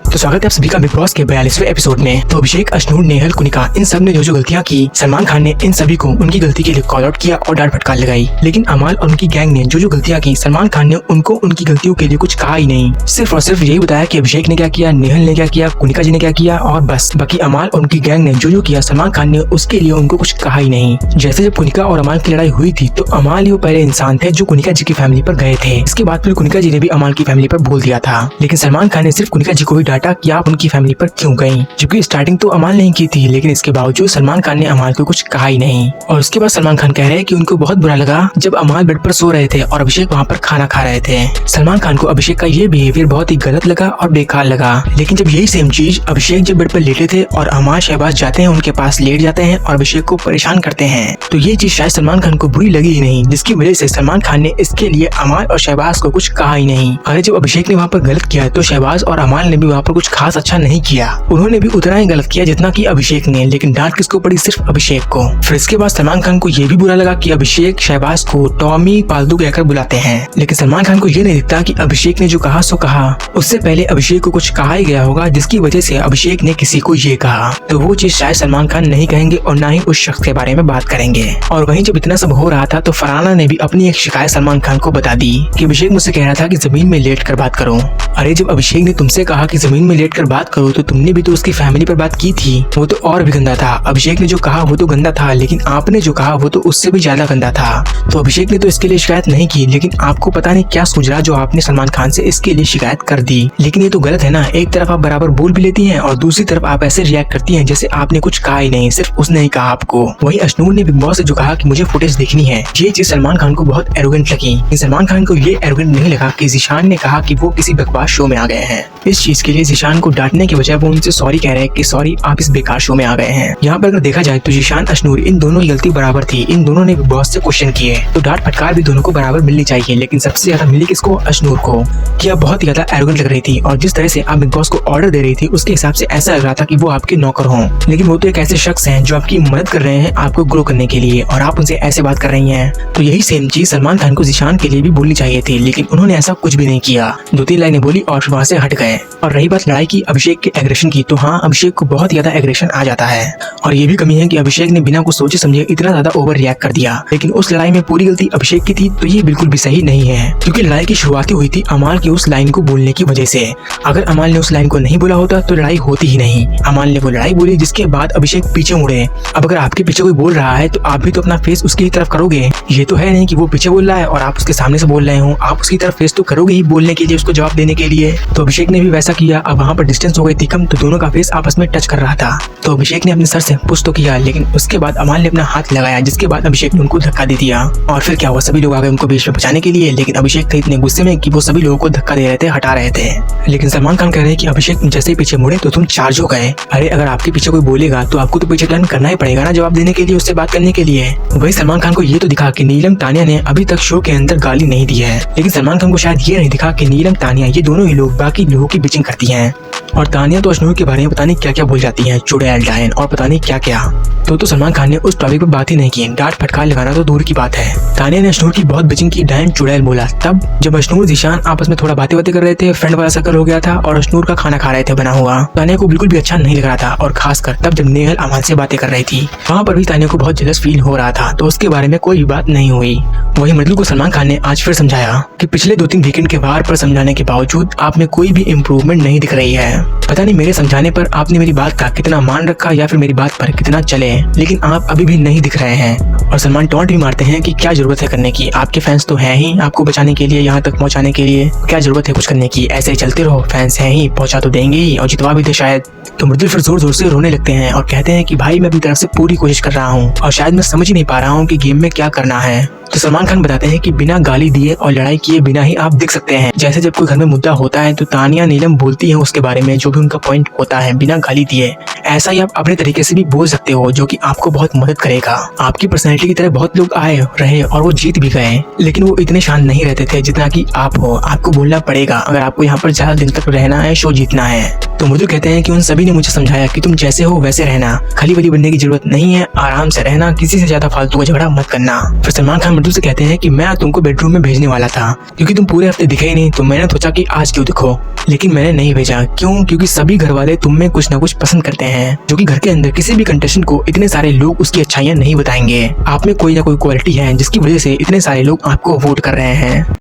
तो स्वागत है आप सभी का बिग बॉस के 42वें एपिसोड में। तो अभिषेक, अश्नूर, नेहल, कुनिका इन सब ने जो गलतियां की, सलमान खान ने इन सभी को उनकी गलती के लिए कॉल आउट किया और डांट फटकार लगाई। लेकिन अमाल और उनकी गैंग ने जो गलतियां की, सलमान खान ने उनको उनकी गलतियों के लिए कुछ कहा ही नहीं। सिर्फ और सिर्फ यही बताया कि अभिषेक ने क्या किया, नेहल ने क्या किया, कुनिका जी ने क्या किया और बस। बाकी अमाल और उनकी गैंग ने जो किया, सलमान खान ने उसके लिए उनको कुछ कहा ही नहीं। जैसे जब कुनिका और अमाल की लड़ाई हुई थी तो अमाल ही वो पहले इंसान थे जो कुनिका जी की फैमिली पर गए थे। इसके बाद फिर कुनिका जी ने भी अमाल की फैमिली पर बोल दिया था। लेकिन सलमान खान ने सिर्फ कुनिका जी को ही डांटा कि आप उनकी फैमिली पर क्यों गई, जबकि स्टार्टिंग तो अमाल नहीं की थी। लेकिन इसके बावजूद सलमान खान ने अमाल को कुछ कहा ही नहीं। और उसके बाद सलमान खान कह रहे हैं कि उनको बहुत बुरा लगा जब अमाल बेड पर सो रहे थे और अभिषेक वहाँ पर खाना खा रहे थे। सलमान खान को अभिषेक का ये बिहेवियर बहुत ही गलत लगा और बेकार लगा। लेकिन जब यही सेम चीज अभिषेक जब बेड पर लेटे थे और अमाल शहबाज जाते हैं उनके पास लेट जाते हैं और अभिषेक को परेशान करते हैं, तो ये चीज शायद सलमान खान को बुरी लगी ही नहीं, जिसकी वजह से सलमान खान ने इसके लिए अमाल और शहबाज को कुछ कहा ही नहीं। अरे जब अभिषेक ने वहाँ पर गलत किया तो शहबाज और अमाल ने भी वहाँ पर कुछ खास अच्छा नहीं किया। उन्होंने भी उतना ही गलत किया जितना कि अभिषेक ने, लेकिन डांट किसको पड़ी, सिर्फ अभिषेक को। फिर इसके बाद सलमान खान को ये भी बुरा लगा कि अभिषेक शहबाज को टॉमी पालतू कहकर बुलाते हैं। लेकिन सलमान खान को ये नहीं दिखता कि अभिषेक ने जो कहा सो कहा, उससे पहले अभिषेक को कुछ कहा ही गया होगा जिसकी वजह से अभिषेक ने किसी को ये कहा। तो वो चीज शायद सलमान खान नहीं कहेंगे और ना ही उस शख्स के बारे में बात करेंगे। और वहीं जब इतना सब हो रहा था तो फरहाना ने भी अपनी एक शिकायत सलमान खान को बता दी कि अभिषेक मुझसे कह रहा था कि जमीन में लेट कर बात करो। अरे जब अभिषेक ने तुमसे कहा कि जमीन में लेट कर बात करो तो तुमने भी तो उसकी फैमिली पर बात की थी, वो तो और भी गंदा था। अभिषेक ने जो कहा वो तो गंदा था, लेकिन आपने जो कहा वो तो उससे भी ज्यादा गंदा था। तो अभिषेक ने तो इसके लिए शिकायत नहीं की, लेकिन आपको पता नहीं क्या सुझरा जो आपने सलमान खान से इसके लिए शिकायत कर दी। लेकिन ये तो गलत है ना, एक तरफ आप बराबर बोल भी लेती हैं और दूसरी तरफ आप ऐसे रिएक्ट करती हैं जैसे आपने कुछ कहा ही नहीं, सिर्फ उसने ही कहा आपको। वहीं अश्नूर ने बिग बॉस से जो कहा कि मुझे फुटेज देखनी है, ये चीज सलमान खान को बहुत एरोगेंट लगी। सलमान खान को ये एरोगेंट नहीं लगा कि ज़ीशान ने कहा कि वो किसी बकवास शो में आ गए हैं। इस चीज के लिए ज़ीशान को डांटने के बजाय वो उनसे सॉरी कह रहे हैं कि सॉरी आप इस बेकार शो में आ गए हैं। यहाँ पर अगर देखा जाए तो ज़ीशान, अश्नूर इन दोनों की गलती बराबर थी। इन दोनों ने बिग बॉस से क्वेश्चन किए तो डांट फटकार भी दोनों को बराबर मिलनी चाहिए। लेकिन सबसे ज्यादा मिली किसको, अश्नूर को, कि आप बहुत ज्यादा एरोगेंट लग रही थी और जिस तरह से आप बिग बॉस को ऑर्डर दे रही थी उसके हिसाब से ऐसा लग रहा था कि वो आपके नौकर हों। लेकिन वो तो एक ऐसे शख्स हैं जो आपकी मदद कर रहे हैं आपको ग्रो करने के लिए, और आप उनसे ऐसे बात कर रही हैं। तो यही सेम चीज सलमान खान को ज़ीशान के लिए भी बोलनी चाहिए थी, लेकिन उन्होंने ऐसा कुछ भी नहीं किया। 2-3 लाइनें बोली और वहाँ से हट गए। और रही बात लड़ाई की, अभिषेक के एग्रेशन की, तो हाँ अभिषेक को बहुत ज्यादा एग्रेशन आ जाता है। और ये भी कमी है कि अभिषेक ने बिना कुछ सोचे समझे इतना ज्यादा ओवर रिएक्ट कर दिया। लेकिन उस लड़ाई में पूरी गलती अभिषेक की थी, तो ये बिल्कुल भी सही नहीं है, क्योंकि लड़ाई की शुरुआत हुई थी अमाल की उस लाइन को बोलने की वजह से। अगर अमाल ने उस लाइन को नहीं बोला होता तो लड़ाई होती ही नहीं। अमाल ने वो लड़ाई बोली जिसके बाद अभिषेक पीछे मुड़े। अब अगर आपके पीछे कोई बोल रहा है तो आप भी तो अपना फेस उसकी तरफ करोगे। ये तो है नहीं कि वो पीछे बोल रहा है और आप उसके सामने से बोल रहे हो, आप उसकी तरफ फेस तो करोगे ही बोलने के लिए, उसको जवाब देने के लिए। तो अभिषेक ने भी वैसा किया। अब वहाँ पर डिस्टेंस हो गई थी कम, तो दोनों का फेस आपस में टच कर रहा था। तो अभिषेक ने अपने सर से पुश तो किया, लेकिन उसके बाद अमाल ने अपना हाथ लगाया, जिसके बाद अभिषेक ने उनको धक्का दे दिया। और फिर क्या हुआ, सभी लोग आ गए उनको बीच में बचाने के लिए। लेकिन अभिषेक थे इतने गुस्से में कि वो सभी लोगों को धक्का दे रहे थे, हटा रहे थे। लेकिन सलमान खान कह रहे हैं कि अभिषेक तुम जैसे ही पीछे मुड़े तो तुम चार्ज हो गए। अरे अगर आपके पीछे कोई बोलेगा तो आपको तो पीछे टर्न करना ही पड़ेगा ना, जवाब देने के लिए, उससे बात करने के लिए। वही सलमान खान को ये तो दिखा कि नीलम तानिया ने अभी तक शो के अंदर गाली नहीं दी है, लेकिन सलमान खान को शायद ये नहीं दिखा कि नीलम तानिया ये दोनों ही लोग बाकी लोगों की बिचिंग करती हैं। और तानिया तो अश्नूर के बारे में पता नहीं क्या क्या बोल जाती हैं, चुड़ैल, डायन और पता नहीं क्या क्या। तो सलमान खान ने उस टॉपिक पर बात ही नहीं की। डांट फटकार लगाना तो दूर की बात है, तानिया ने अश्नूर की बहुत बिचिंग की, डायन चुड़ैल बोला। तब जब अश्नूर ज़ीशान आपस में थोड़ा बातें कर रहे थे, फ्रेंड वाला सर्कल हो गया था और अश्नूर का खाना खा रहे थे बना हुआ, तानिया को बिल्कुल भी अच्छा नहीं लग रहा था। और खासकर तब जब नेहल अमाल से बातें कर रही थी, वहाँ पर भी तानिया को बहुत जेलस फील हो रहा था। तो उसके बारे में कोई भी बात नहीं हुई। वही मजनू को सलमान खान ने आज फिर समझाया कि पिछले 2-3 वीकेंड के बार पर समझाने के बावजूद आप में कोई भी इम्प्रूवमेंट नहीं दिख रही है। पता नहीं मेरे समझाने पर आपने मेरी बात का कितना मान रखा या फिर मेरी बात पर कितना चले, लेकिन आप अभी भी नहीं दिख रहे हैं। और सलमान टॉन्ट भी मारते हैं कि क्या जरूरत है करने की, आपके फैंस तो हैं ही आपको बचाने के लिए, यहाँ तक पहुँचाने के लिए, क्या जरूरत है कुछ करने की, ऐसे ही चलते रहो, फैंस हैं ही, पहुँचा तो देंगे ही और जितवा भी दे शायद। तो मृदुल फिर जोर जोर से रोने लगते हैं और कहते हैं कि भाई मैं अपनी तरफ से पूरी कोशिश कर रहा हूँ और शायद मैं समझ ही नहीं पा रहा हूँ कि गेम में क्या करना है। तो सलमान खान बताते हैं कि बिना गाली दिए और लड़ाई किए बिना ही आप दिख सकते हैं। जैसे जब कोई घर में मुद्दा होता है तो तानिया नीलम बोलती है उसके बारे में जो भी उनका पॉइंट होता है बिना गाली दिए, ऐसा ही आप अपने तरीके से भी बोल सकते हो जो कि आपको बहुत मदद करेगा। आपकी पर्सनैलिटी की तरह बहुत लोग आए रहे और वो जीत भी गए, लेकिन वो इतने शांत नहीं रहते थे जितना कि आप हो। आपको बोलना पड़ेगा अगर आपको यहाँ पर ज्यादा दिन तक रहना है, शो जीतना है। तो मृदुल कहते हैं कि उन सभी ने मुझे समझाया कि तुम जैसे हो वैसे रहना, खली बली बनने की जरूरत नहीं है, आराम से रहना, किसी से ज्यादा फालतू का झगड़ा मत करना। फिर सलमान खान मृदुल से कहते हैं कि मैं तुमको बेडरूम में भेजने वाला था क्योंकि तुम पूरे हफ्ते दिखे ही नहीं, तो मैंने सोचा कि आज क्यों दिखो, लेकिन मैंने नहीं भेजा। क्यों? क्योंकि सभी घर वाले तुम में कुछ न कुछ पसंद करते हैं, जो कि घर के अंदर किसी भी कंटेस्टेंट को इतने सारे लोग उसकी अच्छाइयाँ नहीं बताएंगे। आप में कोई ना कोई क्वालिटी है जिसकी वजह से इतने सारे लोग आपको वोट कर रहे हैं।